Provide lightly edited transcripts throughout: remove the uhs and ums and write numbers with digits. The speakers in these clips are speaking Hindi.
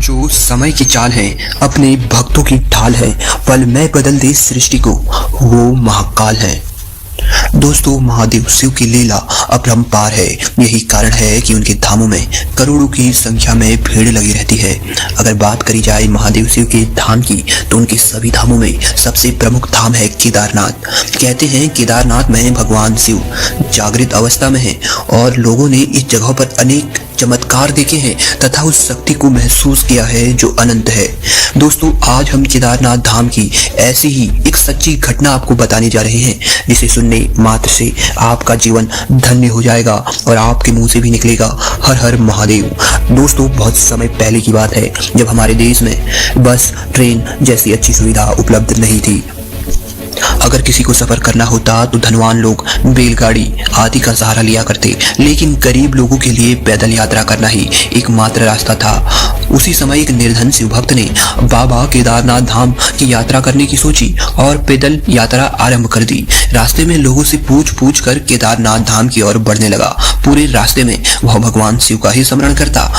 जो समय की चाल है, अपने भक्तों की ढाल है, पल में बदल दे सृष्टि को, वो महाकाल है। दोस्तों, महादेव शिव की लीला अपरंपार है। यही कारण है कि उनके धामों में करोड़ों की संख्या में भीड़ लगी रहती है। अगर बात करी जाए महादेव शिव के धाम की, तो उनके सभी धामों में सबसे प्रमुख धाम है केदारनाथ। कहते हैं केदारनाथ में भगवान शिव जागृत अवस्था में है और लोगों ने इस जगह पर अनेक चमत्कार देखे हैं तथा उस शक्ति को महसूस किया है जो अनंत है। दोस्तों, आज हम केदारनाथ धाम की ऐसी ही एक सच्ची घटना आपको बताने जा रहे हैं, जिसे सुनने मात्र से आपका जीवन धन्य हो जाएगा और आपके मुंह से भी निकलेगा हर हर महादेव। दोस्तों, बहुत समय पहले की बात है, जब हमारे देश में बस, ट्रेन जैसी अच्छी सुविधा उपलब्ध नहीं थी। अगर किसी को सफर करना होता तो धनवान लोग बैलगाड़ी आदि का सहारा लिया करते, लेकिन गरीब लोगों के लिए पैदल यात्रा करना ही एकमात्र रास्ता था। उसी समय एक निर्धन शिव भक्त ने बाबा केदारनाथ धाम की यात्रा करने की सोची और पैदल यात्रा आरंभ कर दी। रास्ते में लोगों से पूछ कर केदारनाथ धाम की ओर बढ़ने लगा। पूरे रास्ते में वह भगवान शिव का ही स्मरण करता,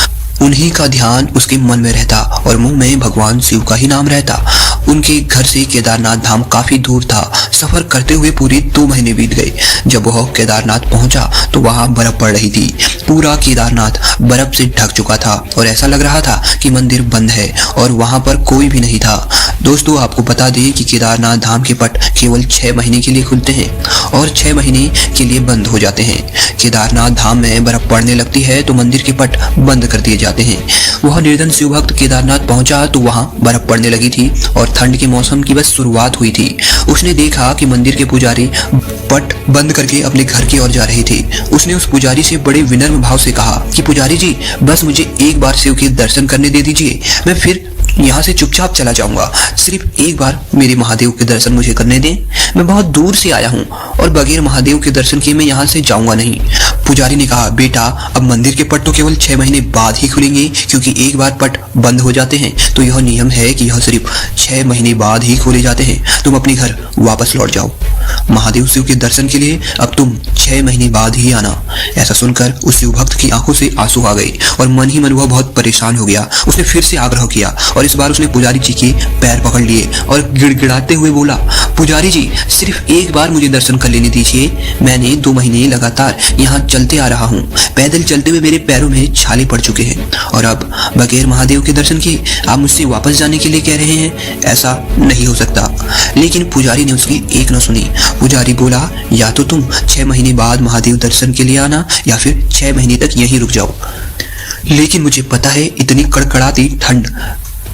उन्हीं का ध्यान उसके मन में रहता और मुंह में भगवान शिव का ही नाम रहता। उनके घर से केदारनाथ धाम काफी दूर था। सफर करते हुए पूरे 2 महीने बीत गए। जब वह केदारनाथ पहुंचा तो वहां बर्फ पड़ रही थी। पूरा केदारनाथ बर्फ से ढक चुका था और ऐसा लग रहा था कि मंदिर बंद है और वहां पर कोई भी नहीं था। दोस्तों, आपको बता दें कि केदारनाथ धाम के पट केवल 6 महीने के लिए खुलते हैं और 6 महीने के लिए बंद हो जाते हैं। केदारनाथ धाम में बर्फ पड़ने लगती है तो मंदिर के पट बंद कर दिए जाते हैं। वह निर्धन शिव भक्त केदारनाथ पहुंचा तो वहां बर्फ पड़ने लगी थी और ठंड के मौसम की बस शुरुआत हुई थी। उसने देखा कि मंदिर के पुजारी पट बंद करके अपने घर की ओर जा रहे थे। उसने उस पुजारी से बड़े विनम्र भाव से कहा कि पुजारी जी, बस मुझे एक बार शिव के दर्शन करने दे दीजिए, मैं फिर यहाँ से चुपचाप चला जाऊंगा। सिर्फ एक बार मेरे महादेव के दर्शन मुझे करने दें। मैं बहुत दूर से आया हूँ और बगैर महादेव के दर्शन किए मैं यहाँ से जाऊंगा नहीं। पुजारी ने कहा, बेटा, अब मंदिर के पट तो केवल 6 महीने बाद ही खुलेंगे, क्योंकि एक बार पट बंद हो जाते हैं तो यह नियम है कि यह सिर्फ 6 महीने बाद ही खोले जाते हैं। तुम अपने घर वापस लौट जाओ। महादेव शिव के दर्शन के लिए अब तुम 6 महीने बाद ही आना। ऐसा सुनकर उस शिव भक्त की आंखों से आंसू आ गए और मन ही मन वह बहुत परेशान हो गया। उसने फिर से आग्रह किया और इस बार उसने पुजारी जी के पैर पकड़ लिए और गिड़गिड़ाते हुए बोला, पुजारी जी, सिर्फ एक बार मुझे दर्शन कर लेने दीजिए। मैंने 2 महीने लगातार यहाँ चलते आ रहा हूँ। पैदल चलते हुए मेरे पैरों में छाले पड़ चुके हैं और अब बगैर महादेव के दर्शन किए आप मुझसे वापस जाने के लिए कह रहे हैं? ऐसा नहीं हो सकता। लेकिन पुजारी ने उसकी एक न सुनी। पुजारी बोला, या तो तुम 6 महीने बाद महादेव दर्शन के लिए आना या फिर 6 महीने तक यहीं रुक जाओ। लेकिन मुझे पता है इतनी कड़कड़ाती ठंड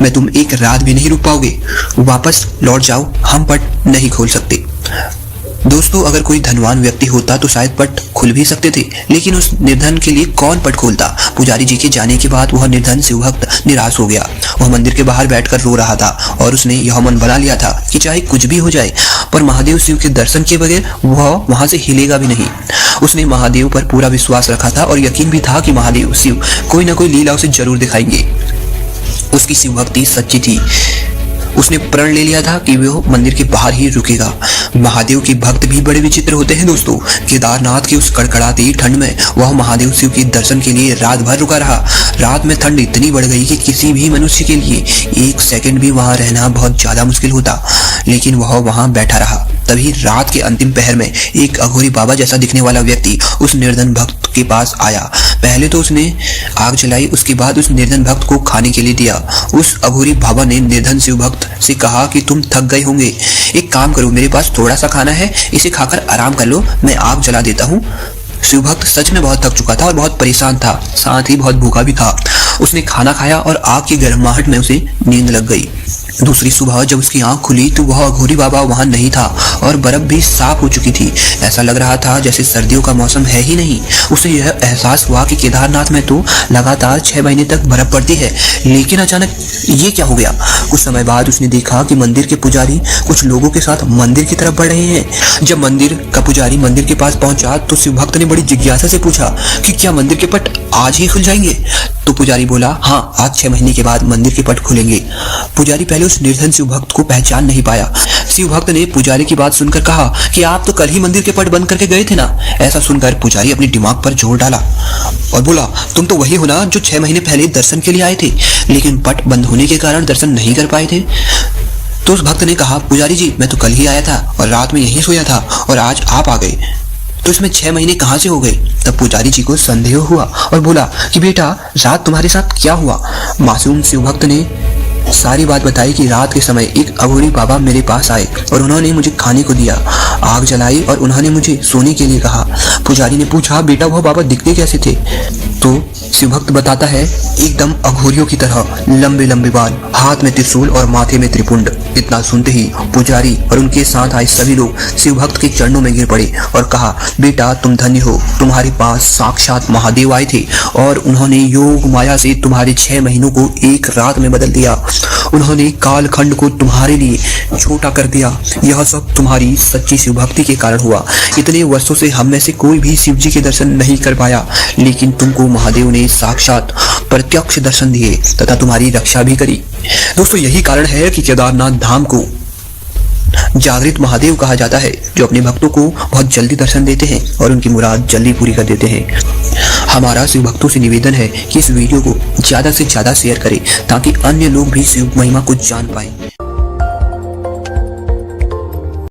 में तुम एक रात भी नहीं रुक पाओगे। वापस लौट जाओ, हम पट नहीं खोल सकते। दोस्तों, अगर कोई धनवान व्यक्ति होता तो शायद पट खुल भी सकते थे, लेकिन उस निर्धन के लिए कौन पट खोलता? पुजारी जी के जाने के बाद वह निर्धन शिव भक्त निराश हो गया। वह मंदिर के बाहर बैठकर रो रहा था और उसने यह मन बना लिया था कि चाहे कुछ भी हो जाए, पर महादेव शिव के दर्शन के बगैर वह वहां से हिलेगा भी नहीं। उसने महादेव पर पूरा विश्वास रखा था और यकीन भी था कि महादेव शिव कोई ना कोई लीला उसे जरूर दिखाएंगे। उसकी शिव भक्ति सच्ची थी। उसने प्रण ले लिया था कि वह मंदिर के बाहर ही रुकेगा। महादेव के भक्त भी बड़े विचित्र होते हैं दोस्तों। केदारनाथ की उस कड़कड़ाती ठंड में वह महादेव शिव के दर्शन के लिए रात भर रुका रहा। रात में ठंड इतनी बढ़ गई कि किसी भी मनुष्य के लिए 1 सेकंड भी वहां रहना बहुत ज्यादा मुश्किल होता, लेकिन वह वहां बैठा रहा। तभी रात के अंतिम पहर में एक अघोरी बाबा जैसा दिखने वाला व्यक्ति उस निर्धन भक्त के पास आया। पहले तो उसने आग जलाई, उसके बाद उस निर्धन भक्त को खाने के लिए दिया। उस अघोरी बाबा ने निर्धन शिव भक्त से कहा कि तुम थक गए होंगे, एक काम करो, मेरे पास थोड़ा सा खाना है, इसे खाकर आराम कर लो, मैं आग जला देता हूँ। शिव भक्त सच में बहुत थक चुका था और बहुत परेशान था, साथ ही बहुत भूखा भी था। उसने खाना खाया और आग की गर्माहट में उसे नींद लग गई। दूसरी सुबह जब उसकी आंख खुली तो वह अघोरी बाबा वहां नहीं था और बर्फ भी साफ हो चुकी थी। ऐसा लग रहा था जैसे सर्दियों का मौसम है ही नहीं। उसे यह एहसास हुआ कि केदारनाथ में तो लगातार 6 महीने तक बर्फ पड़ती है, लेकिन अचानक ये क्या हो गया? कुछ समय बाद उसने देखा कि मंदिर के पुजारी कुछ लोगों के साथ मंदिर की तरफ बढ़ रहे हैं। जब मंदिर का पुजारी मंदिर के पास पहुंचा तो शिव भक्त ने बड़ी जिज्ञासा से पूछा कि क्या मंदिर के पट आज ही खुल जाएंगे? तो पुजारी बोला, हाँ, आज 6 महीने के बाद मंदिर के पट खुलेंगे। पुजारी पहले उस निर्धन शिव भक्त को पहचान नहीं पाया। शिव भक्त ने पुजारी की बात सुनकर कहा कि आप तो कल ही मंदिर के पट बंद करके गए थे ना। ऐसा सुनकर पुजारी अपने दिमाग पर जोर डाला और बोला, तुम तो वही हो ना जो 6 महीने पहले दर्शन के लिए आए थे, लेकिन पट बंद होने के कारण दर्शन नहीं कर पाए थे। तो उस भक्त ने कहा, पुजारी जी, मैं तो कल ही आया था और रात में यहीं सोया था और आज आप आ गए, तो इसमें 6 महीने कहाँ से हो गए? तब पुजारी जी को संदेह हुआ और बोला कि बेटा, रात तुम्हारे साथ क्या हुआ? मासूम शिव भक्त ने सारी बात बताई कि रात के समय एक अघोरी बाबा मेरे पास आए और उन्होंने मुझे खाने को दिया, आग जलाई और उन्होंने मुझे सोने के लिए कहा। पुजारी ने पूछा, बेटा वो बाबा दिखते कैसे थे? तो शिवभक्त बताता है, एकदम अघोरियों की तरह, लंबे लंबे बाल, हाथ में त्रिशूल और माथे में त्रिपुंड। इतना सुनते ही पुजारी और उनके साथ आए सभी लोग शिवभक्त के चरणों में गिर पड़े और कहा, बेटा तुम धन्य हो, तुम्हारे पास साक्षात महादेव आए थे और उन्होंने योग माया से तुम्हारे 6 महीनों को एक रात में बदल दिया। उन्होंने कालखंड को तुम्हारे लिए छोटा कर दिया। यह सब तुम्हारी सच्ची शिवभक्ति के कारण हुआ। इतने वर्षों से हम में से कोई भी शिव जी के दर्शन नहीं कर पाया, लेकिन तुमको महादेव ने साक्षात प्रत्यक्ष दर्शन दिए तथा तुम्हारी रक्षा भी करी। दोस्तों, यही कारण है कि केदारनाथ धाम को जागृत महादेव कहा जाता है, जो अपने भक्तों को बहुत जल्दी दर्शन देते हैं और उनकी मुराद जल्दी पूरी कर देते हैं। हमारा शिव भक्तों से निवेदन है कि इस वीडियो को ज्यादा से ज्यादा शेयर करें ताकि अन्य लोग भी शिव महिमा को जान पाएं।